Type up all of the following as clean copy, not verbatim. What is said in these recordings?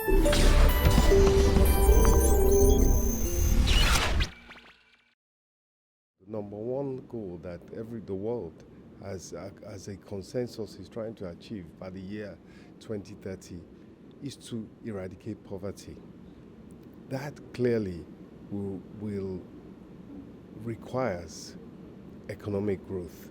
The number one goal that the world as a consensus is trying to achieve by the year 2030 is to eradicate poverty. That clearly will requires economic growth.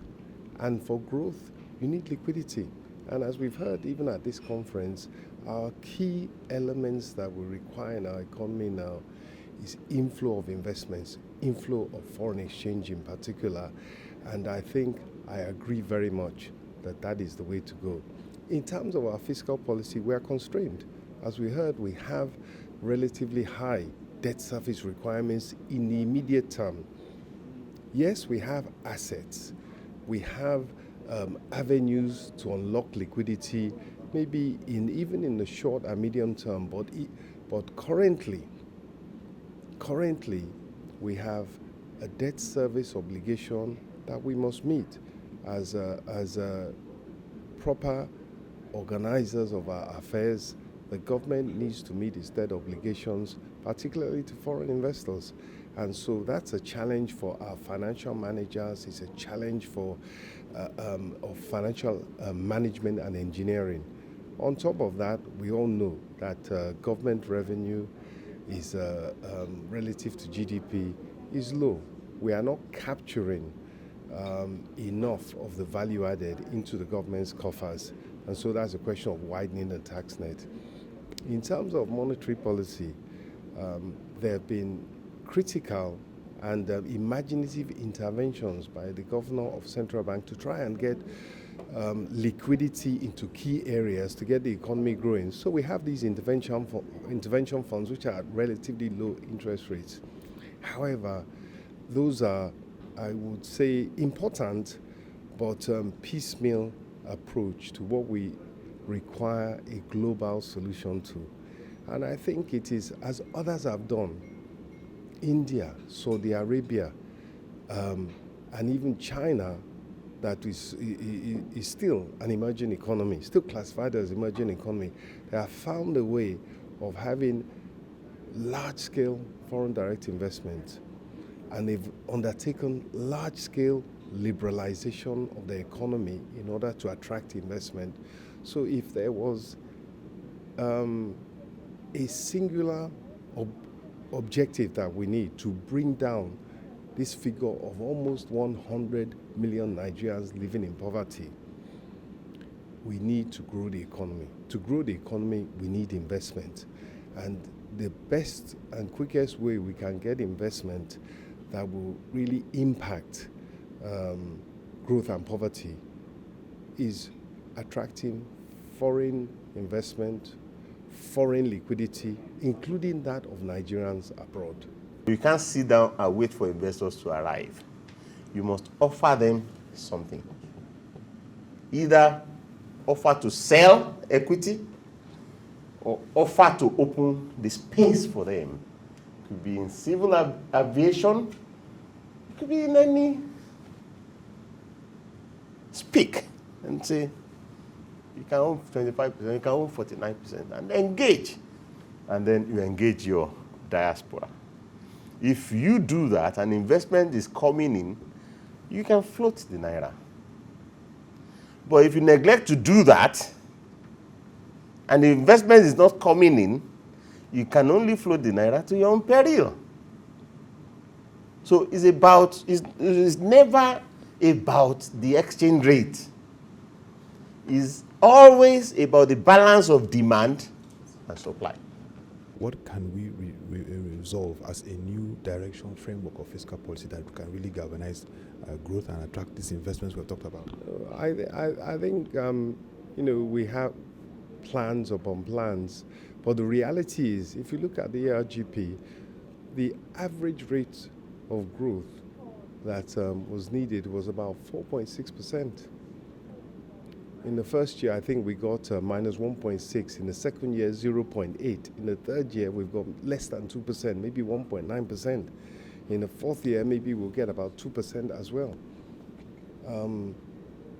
And for growth, you need liquidity. And as we've heard, even at this conference, our key elements that we require in our economy now is inflow of investments, inflow of foreign exchange in particular. And I think I agree very much that that is the way to go. In terms of our fiscal policy, we are constrained. As we heard, we have relatively high debt service requirements in the immediate term. Yes, we have assets. We have avenues to unlock liquidity, maybe even in the short and medium term. But currently, we have a debt service obligation that we must meet as proper organizers of our affairs. The government needs to meet its debt obligations, particularly to foreign investors. And so that's a challenge for our financial managers. It's a challenge for of financial management and engineering. On top of that, we all know that government revenue is relative to GDP is low. We are not capturing enough of the value added into the government's coffers. And so that's a question of widening the tax net. In terms of monetary policy, there have been critical and imaginative interventions by the governor of central bank to try and get liquidity into key areas to get the economy growing. So we have these intervention funds which are at relatively low interest rates. However, those are, I would say, important, but piecemeal approach to what we require a global solution to. And I think it is, as others have done, India, Saudi Arabia, and even China, that is still an emerging economy, still classified as emerging economy. They have found a way of having large-scale foreign direct investment, and they've undertaken large-scale liberalization of the economy in order to attract investment. So if there was a singular objective that we need to bring down this figure of almost 100 million Nigerians living in poverty, we need to grow the economy. To grow the economy, we need investment. And the best and quickest way we can get investment that will really impact growth and poverty is attracting foreign investment, foreign liquidity, including that of Nigerians abroad. You can't sit down and wait for investors to arrive. You must offer them something. Either offer to sell equity or offer to open the space for them. It could be in civil aviation, it could be in any. Speak and say, you can own 25%, you can own 49%, and engage. And then you engage your diaspora. If you do that and investment is coming in, you can float the naira. But if you neglect to do that, and the investment is not coming in, you can only float the naira to your own peril. So it's never about the exchange rate. It's always about the balance of demand and supply. What can we resolve as a new direction framework of fiscal policy that can really galvanize growth and attract these investments we've talked about? I think we have plans upon plans, but the reality is, if you look at the ARGP, the average rate of growth that was needed was about 4.6%. In the first year, I think we got minus 1.6. In the second year, 0.8. In the third year, we've got less than 2%, maybe 1.9%. In the fourth year, maybe we'll get about 2% as well.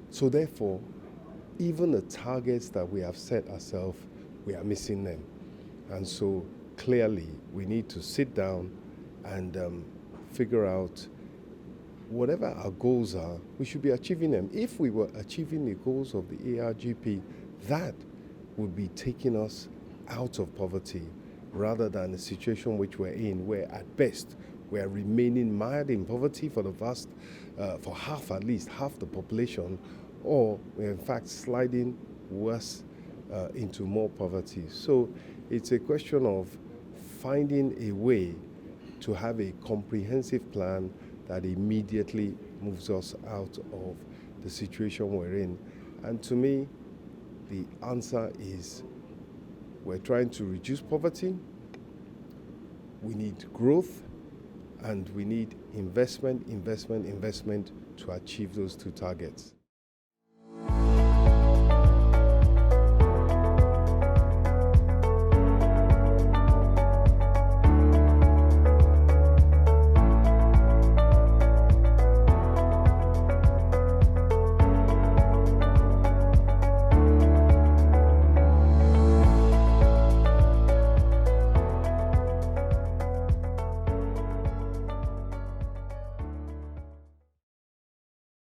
So therefore, even the targets that we have set ourselves, we are missing them. And so clearly we need to sit down and figure out whatever our goals are, we should be achieving them. If we were achieving the goals of the ARGP, that would be taking us out of poverty rather than a situation which we're in where at best we're remaining mired in poverty for for half, at least half the population, or we're in fact sliding worse into more poverty. So it's a question of finding a way to have a comprehensive plan that immediately moves us out of the situation we're in. And to me, the answer is we're trying to reduce poverty, we need growth, and we need investment to achieve those two targets.